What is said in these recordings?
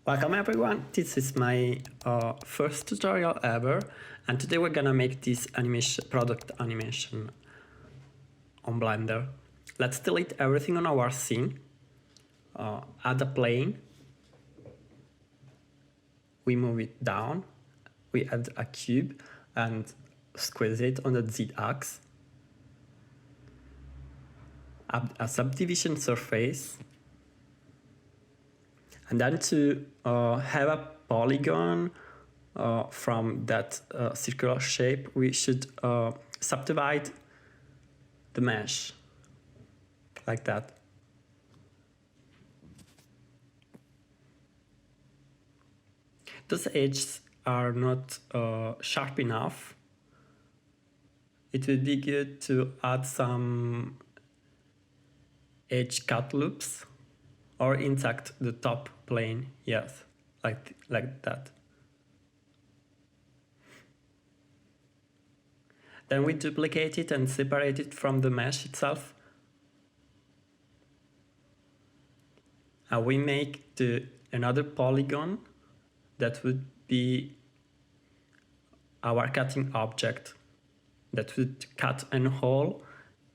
Welcome everyone, this is my first tutorial ever, and today we're gonna make this product animation on Blender. Let's delete everything on our scene, add a plane, we move it down, we add a cube and squeeze it on the Z-axis, add a subdivision surface, and then to have a polygon from that circular shape, we should subdivide the mesh like that. Those edges are not sharp enough. It would be good to add some edge cut loops or insect the top plane, yes, like that. Then we duplicate it and separate it from the mesh itself. And we make another polygon that would be our cutting object that would cut a hole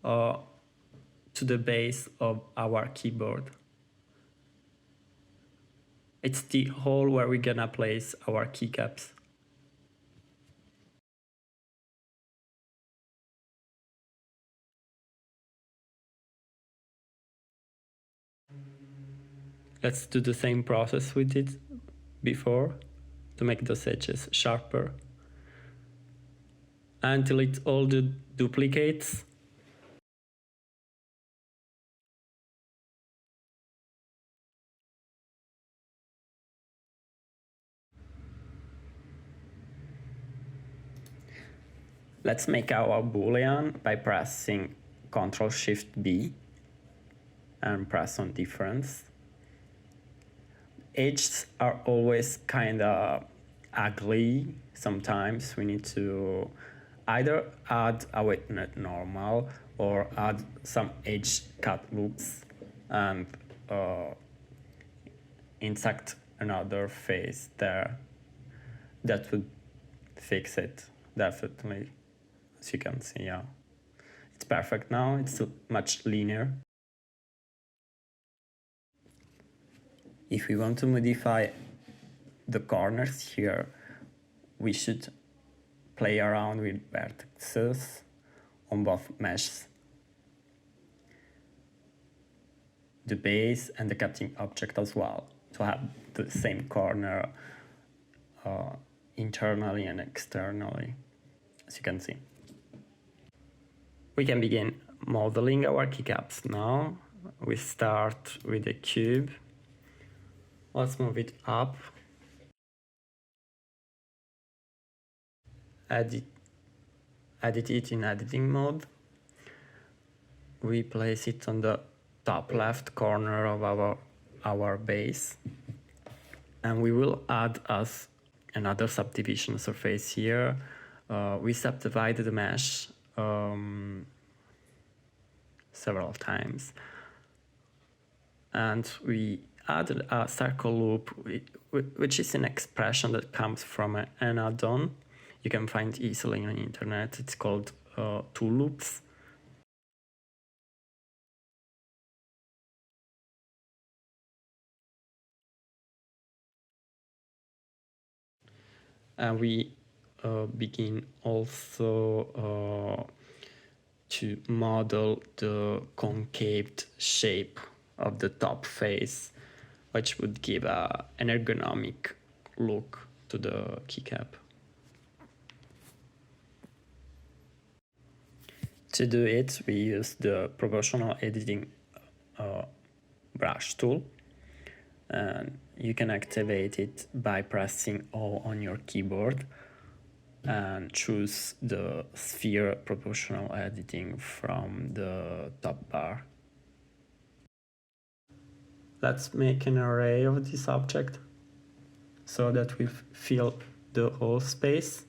to the base of our keyboard. It's the hole where we're gonna place our keycaps. Let's do the same process we did before to make those edges sharper. And delete all the duplicates. Let's make our boolean by pressing Ctrl+Shift+B and press on difference. Edges are always kind of ugly. Sometimes we need to either add a wetnet normal or add some edge cut loops and insert another face there. That would fix it, definitely. As you can see, yeah. It's perfect now, it's much linear. If we want to modify the corners here, we should play around with vertices on both meshes, the base and the cutting object as well, to have the same corner internally and externally, as you can see. We can begin modeling our keycaps now. We start with a cube. Let's move it up. Edit it in editing mode. We place it on the top left corner of our base. And we will add as another subdivision surface here. We subdivide the mesh several times. And we added a circle loop, which is an expression that comes from an add-on. You can find easily on the internet. It's called two loops. And we begin also to model the concaved shape of the top face, which would give an ergonomic look to the keycap. To do it, we use the proportional editing brush tool, and you can activate it by pressing O on your keyboard and choose the sphere proportional editing from the top bar. Let's make an array of this object so that we fill the whole space.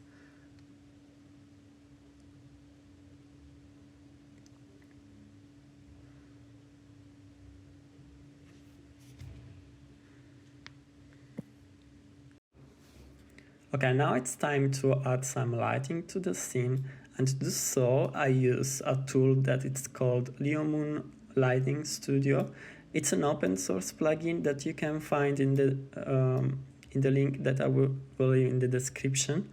Okay, now it's time to add some lighting to the scene, and to do so I use a tool that it's called Leomoon Lighting Studio. It's an open source plugin that you can find in the link that I will leave in the description.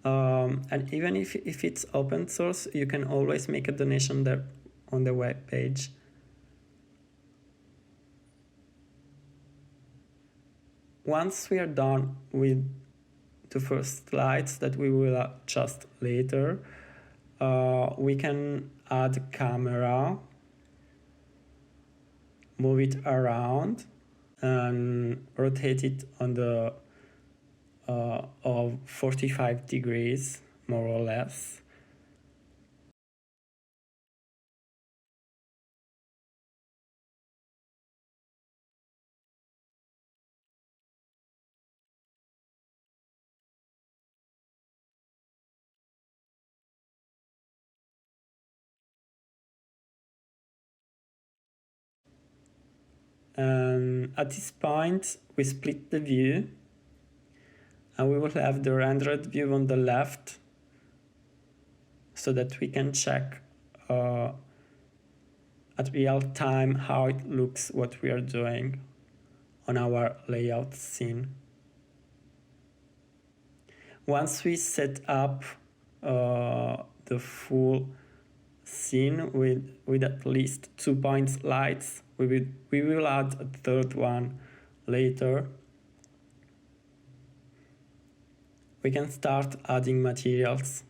And even if it's open source, you can always make a donation there on the web page. Once we are done with the first slides that we will adjust later, we can add camera, move it around, and rotate it on the of 45 degrees, more or less. At this point, we split the view, and we will have the rendered view on the left, so that we can check at real time how it looks, what we are doing on our layout scene. Once we set up the full scene with at least 2 point lights, we will add a third one later. We can start adding materials.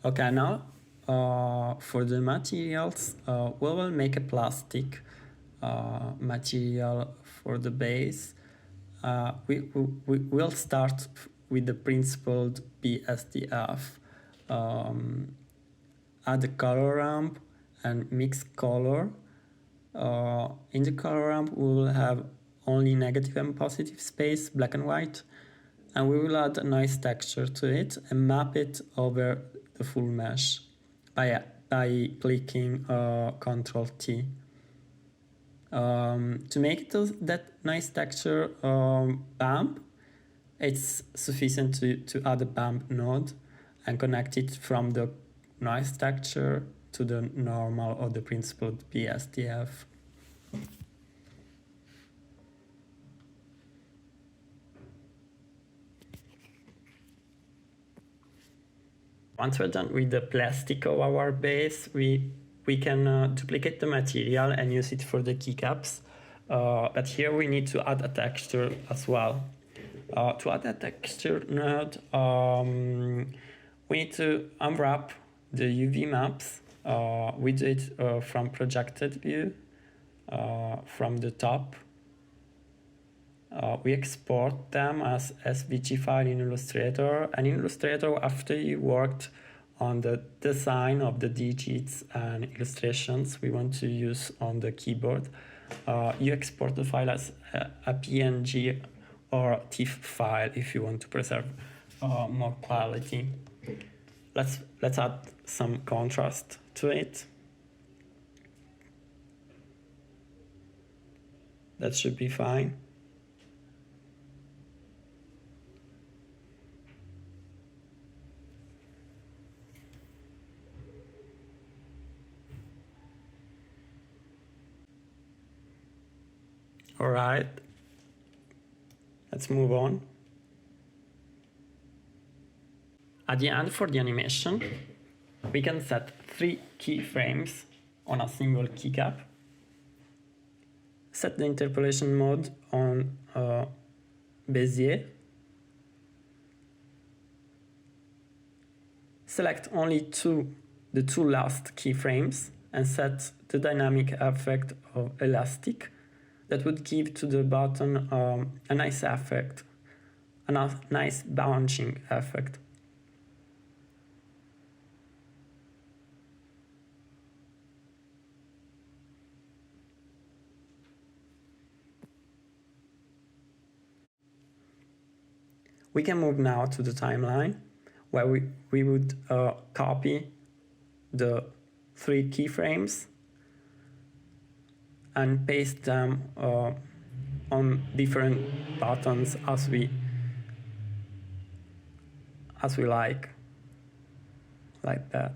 Okay, now for the materials, we will make a plastic material for the base. We will start with the principled BSDF. Add a color ramp and mix color. In the color ramp, we will have only negative and positive space, black and white, and we will add a nice texture to it and map it over the full mesh by clicking Ctrl T. To make that nice texture bump, it's sufficient to add a bump node and connect it from the noise texture to the normal or the principled BSDF. Once we're done with the plastic of our base, we can duplicate the material and use it for the keycaps. But here we need to add a texture as well. To add a texture node, we need to unwrap the UV maps. We do it from projected view, from the top. We export them as SVG file in Illustrator. And in Illustrator, after you worked on the design of the digits and illustrations we want to use on the keyboard, you export the file as a PNG or TIFF file if you want to preserve more quality. Let's add some contrast to it. That should be fine. All right, let's move on. At the end, for the animation, we can set 3 keyframes on a single keycap. Set the interpolation mode on Bezier. Select only the two last keyframes and set the dynamic effect of elastic that would give to the button a nice effect, a nice bouncing effect. We can move now to the timeline, where we would copy the 3 keyframes and paste them on different buttons as we like that.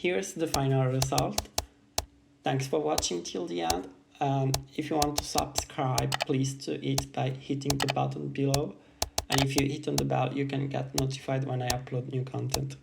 Here's the final result. Thanks for watching till the end, and if you want to subscribe, please do it by hitting the button below, and if you hit on the bell you can get notified when I upload new content.